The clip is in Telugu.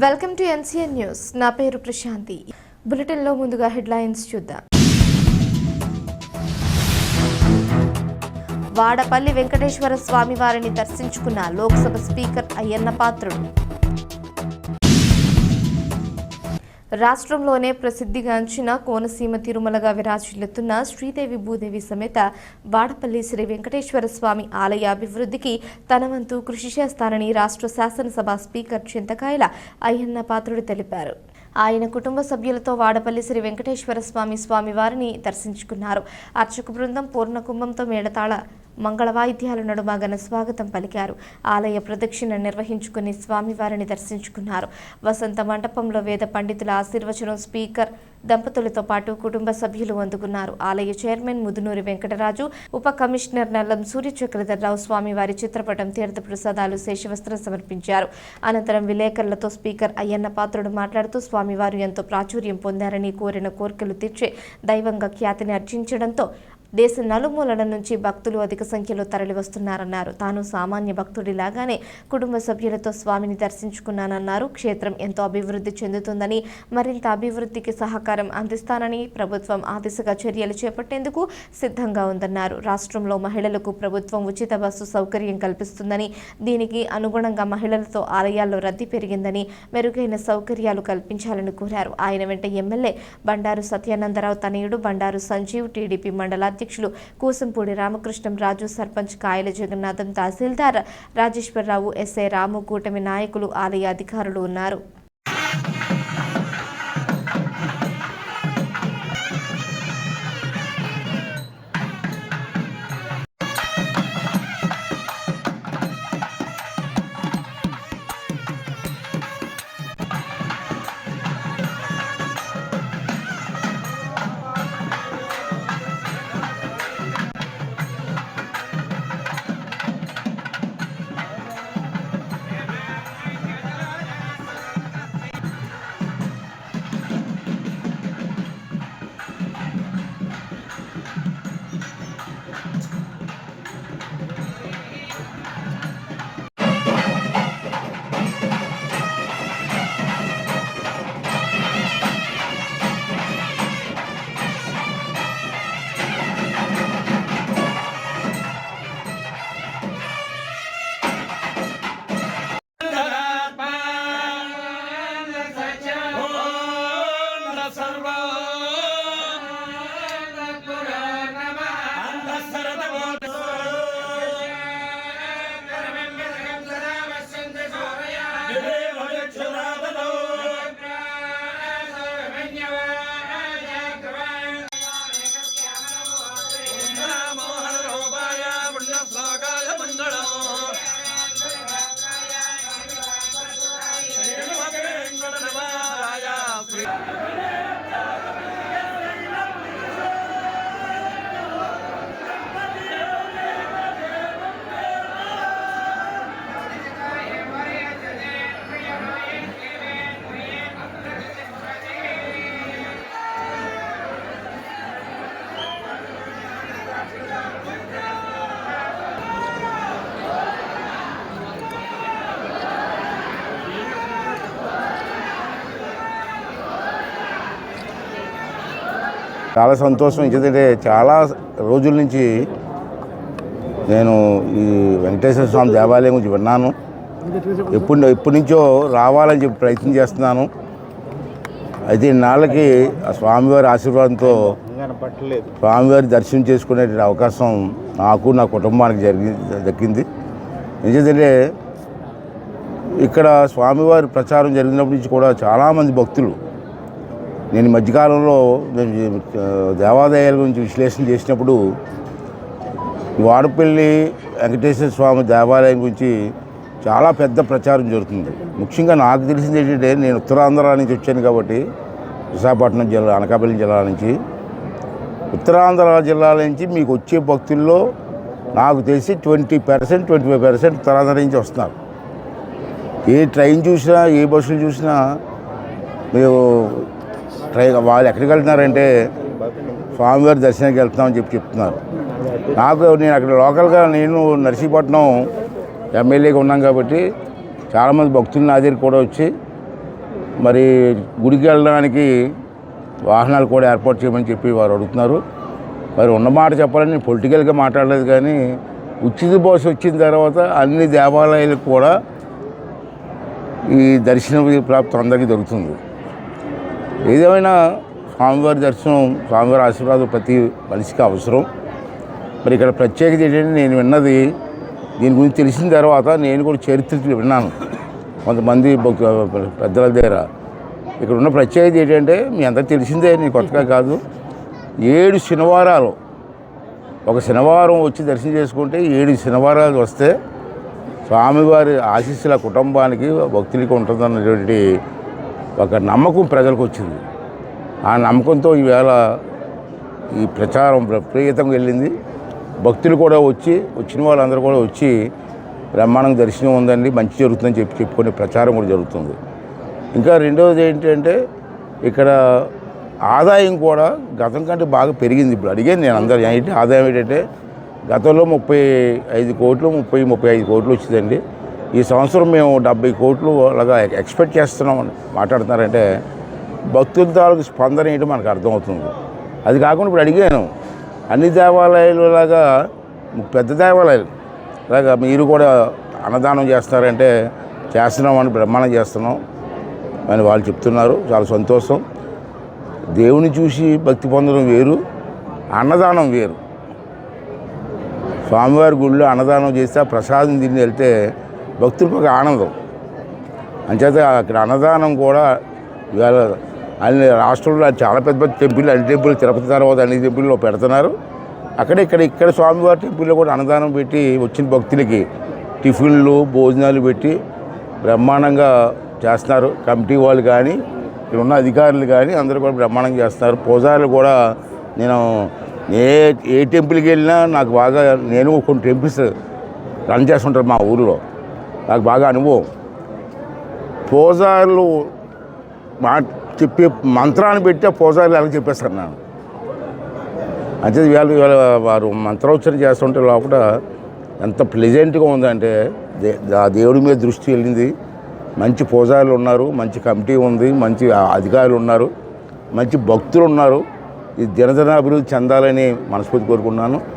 Welcome to NCN news. నా పేరు ప్రశాంతి. బులెటిన్లో ముందుగా హెడ్లైన్స్ చూద్దాం. వాడపల్లి వెంకటేశ్వర స్వామి వారిని దర్శించుకున్న లోక్సభ స్పీకర్ అయ్యన్న పాత్రుడు. రాష్ట్రంలోనే ప్రసిద్ధిగాంచిన కోనసీమ తిరుమలగా విరాజిల్లుతున్న శ్రీదేవి భూదేవి సమేత వాడపల్లి శ్రీ వెంకటేశ్వర స్వామి ఆలయ అభివృద్ధికి తన వంతు కృషి చేస్తానని రాష్ట్ర శాసనసభ స్పీకర్ చింతకాయల అయ్యన్న పాత్రుడు తెలిపారు. ఆయన కుటుంబ సభ్యులతో వాడపల్లి శ్రీ వెంకటేశ్వర స్వామివారిని దర్శించుకున్నారు. అర్చక బృందం పూర్ణకుంభంతో మేడతాళ మంగళ వాయిద్యాల నడుమ ఘన స్వాగతం పలికారు. ఆలయ ప్రదక్షిణ నిర్వహించుకుని స్వామివారిని దర్శించుకున్నారు. వసంత మండపంలో వేద పండితుల ఆశీర్వచనం స్పీకర్ దంపతులతో పాటు కుటుంబ సభ్యులు అందుకున్నారు. ఆలయ చైర్మన్ ముదునూరి వెంకటరాజు, ఉప కమిషనర్ నల్లం సూర్యచక్రధర్రావు స్వామివారి చిత్రపటం తీర్థప్రసాదాలు శేషవస్త్రం సమర్పించారు. అనంతరం విలేకరులతో స్పీకర్ అయ్యన్న పాత్రుడు మాట్లాడుతూ స్వామివారు ఎంతో ప్రాచుర్యం పొందారని, కోరిన కోరికలు తీర్చే దైవంగా ఖ్యాతిని అర్జించడంతో దేశ నలుమూలల నుంచి భక్తులు అధిక సంఖ్యలో తరలివస్తున్నారన్నారు. తాను సామాన్య భక్తుడిలాగానే కుటుంబ సభ్యులతో స్వామిని దర్శించుకున్నానన్నారు. క్షేత్రం ఎంతో అభివృద్ధి చెందుతుందని, మరింత అభివృద్ధికి సహకారం అందిస్తానని, ప్రభుత్వం ఆ దిశగా చర్యలు చేపట్టేందుకు సిద్ధంగా ఉందన్నారు. రాష్ట్రంలో మహిళలకు ప్రభుత్వం ఉచిత బస్సు సౌకర్యం కల్పిస్తుందని, దీనికి అనుగుణంగా మహిళలతో ఆలయాల్లో రద్దీ పెరిగిందని, మెరుగైన సౌకర్యాలు కల్పించాలని కోరారు. ఆయన వెంట ఎమ్మెల్యే బండారు సత్యానందరావు తనయుడు బండారు సంజీవ్, టీడీపీ మండల అధ్యక్షులు కూసంపూడి రామకృష్ణం రాజు, సర్పంచ్ కాయల జగన్నాథం, తహసీల్దార్ రాజేశ్వరరావు, ఎస్ఐ రాము, కూటమి నాయకులు, ఆలయ అధికారులు ఉన్నారు. చాలా సంతోషం. ఎందుకంటే చాలా రోజుల నుంచి నేను ఈ వెంకటేశ్వర స్వామి దేవాలయం గురించి విన్నాను. ఎప్పటి నుంచో రావాలని చెప్పి ప్రయత్నం చేస్తున్నాను. అయితే ఇన్నాళ్ళకి ఆ స్వామివారి ఆశీర్వాదంతో స్వామివారి దర్శనం చేసుకునే అవకాశం నాకు, నా కుటుంబానికి దక్కింది. ఎందుకంటే ఇక్కడ స్వామివారి ప్రచారం జరిగినప్పటి నుంచి కూడా చాలామంది భక్తులు, నేను మధ్యకాలంలో దేవాలయాల గురించి విశ్లేషణ చేసినప్పుడు వాడపల్లి వెంకటేశ్వర స్వామి దేవాలయం గురించి చాలా పెద్ద ప్రచారం జరుగుతుంది. ముఖ్యంగా నాకు తెలిసింది ఏంటంటే, నేను ఉత్తరాంధ్ర నుంచి వచ్చాను కాబట్టి, విశాఖపట్నం జిల్లా, అనకాపల్లి జిల్లా నుంచి, ఉత్తరాంధ్ర జిల్లాల నుంచి మీకు వచ్చే భక్తుల్లో నాకు తెలిసి 20%, 25% ఉత్తరాంధ్ర నుంచి వస్తున్నారు. ఏ ట్రైన్ చూసినా, ఏ బస్సులు చూసినా మేము వాళ్ళు ఎక్కడికి వెళ్తున్నారంటే స్వామివారి దర్శనానికి వెళ్తున్నామని చెప్తున్నారు. నేను అక్కడ లోకల్గా నేను నర్సీపట్నం ఎమ్మెల్యేగా ఉన్నాం కాబట్టి చాలామంది భక్తులు నా దగ్గరికి కూడా వచ్చి మరి గుడికి వెళ్ళడానికి వాహనాలు కూడా ఏర్పాటు చేయమని చెప్పి వారు అడుగుతున్నారు. మరి ఉన్నమాట చెప్పాలని నేను పొలిటికల్గా మాట్లాడలేదు, కానీ ఉచిత బస్సు వచ్చిన తర్వాత అన్ని దేవాలయాలకు కూడా ఈ దర్శన ప్రాప్తి అందరికీ దొరుకుతుంది. ఏదేమైనా స్వామివారి దర్శనం, స్వామివారి ఆశీర్వాదం ప్రతి మనిషికి అవసరం. మరి ఇక్కడ ప్రత్యేకత ఏంటంటే, నేను విన్నది దీని గురించి తెలిసిన తర్వాత నేను కూడా చరిత్ర విన్నాను కొంతమంది పెద్దల దగ్గర. ఇక్కడ ఉన్న ప్రత్యేకత ఏంటంటే, మీ అందరికీ తెలిసిందే, నేను కొత్తగా కాదు, 7 శనివారాలు, ఒక శనివారం వచ్చి దర్శనం చేసుకుంటే 7 శనివారాలు వస్తే స్వామివారి ఆశీస్సుల కుటుంబానికి భక్తులకి ఉంటుందన్నటువంటి ఒక నమ్మకం ప్రజలకు వచ్చింది. ఆ నమ్మకంతో ఈవేళ ఈ ప్రచారం విపరీతంగా వెళ్ళింది. భక్తులు కూడా వచ్చిన వాళ్ళందరూ కూడా వచ్చి బ్రహ్మాండంగా దర్శనం ఉందండి, మంచి జరుగుతుందని చెప్పుకునే ప్రచారం కూడా జరుగుతుంది. ఇంకా రెండవది ఏంటంటే, ఇక్కడ ఆదాయం కూడా గతం కంటే బాగా పెరిగింది. ఇప్పుడు అడిగాను నేను అందరూ ఏంటి ఆదాయం ఏంటంటే, గతంలో 35 కోట్లు 35 కోట్లు వచ్చిందండి. ఈ సంవత్సరం మేము 70 కోట్లు అలాగా ఎక్స్పెక్ట్ చేస్తున్నామని మాట్లాడుతున్నారంటే భక్తుల తాలూకు స్పందన ఏంటో మనకు అర్థమవుతుంది. అది కాకుండా ఇప్పుడు అడిగాను, అన్ని దేవాలయాలు లాగా పెద్ద దేవాలయాలు అలాగా మీరు కూడా అన్నదానం చేస్తున్నారంటే చేస్తున్నామని బ్రహ్మాండం చేస్తున్నాం అని వాళ్ళు చెప్తున్నారు. చాలా సంతోషం. దేవుని చూసి భక్తి పొందడం వేరు, అన్నదానం వేరు. స్వామివారి గుడిలో అన్నదానం చేస్తే ఆ ప్రసాదం తిని వెళ్తే భక్తులకు ఒక ఆనందం. అంచేత అక్కడ అన్నదానం కూడా ఇవాళ అన్ని రాష్ట్రంలో చాలా పెద్ద పెద్ద టెంపుల్, అన్ని టెంపుల్ తిరుపతి తర్వాత అన్ని టెంపుల్లో పెడుతున్నారు. ఇక్కడ స్వామివారి టెంపుల్లో కూడా అన్నదానం పెట్టి వచ్చిన భక్తులకి టిఫిన్లు భోజనాలు పెట్టి బ్రహ్మాండంగా చేస్తున్నారు. కమిటీ వాళ్ళు కానీ ఇక్కడ ఉన్న అధికారులు కానీ అందరూ కూడా బ్రహ్మాండంగా చేస్తున్నారు. పూజారులు కూడా నేను ఏ టెంపుల్కి వెళ్ళినా నాకు బాగా, నేను కొన్ని టెంపుల్స్ రన్ చేస్తుంటారు మా ఊరిలో, నాకు బాగా అనుభవం. పూజారులు చెప్పే మంత్రాన్ని పెట్టి పూజారులు ఎలా చెప్పేస్తారు నేను. అంటే ఇవాళ వారు మంత్రోచ్చరణ చేస్తుంటే లోపల ఎంత ప్లెజెంట్గా ఉందంటే ఆ దేవుడి మీద దృష్టి వెళ్ళింది. మంచి పూజారులు ఉన్నారు, మంచి కమిటీ ఉంది, మంచి అధికారులు ఉన్నారు, మంచి భక్తులు ఉన్నారు. ఈ దినదిన అభివృద్ధి చెందాలని మనస్ఫూర్తి కోరుకున్నాను.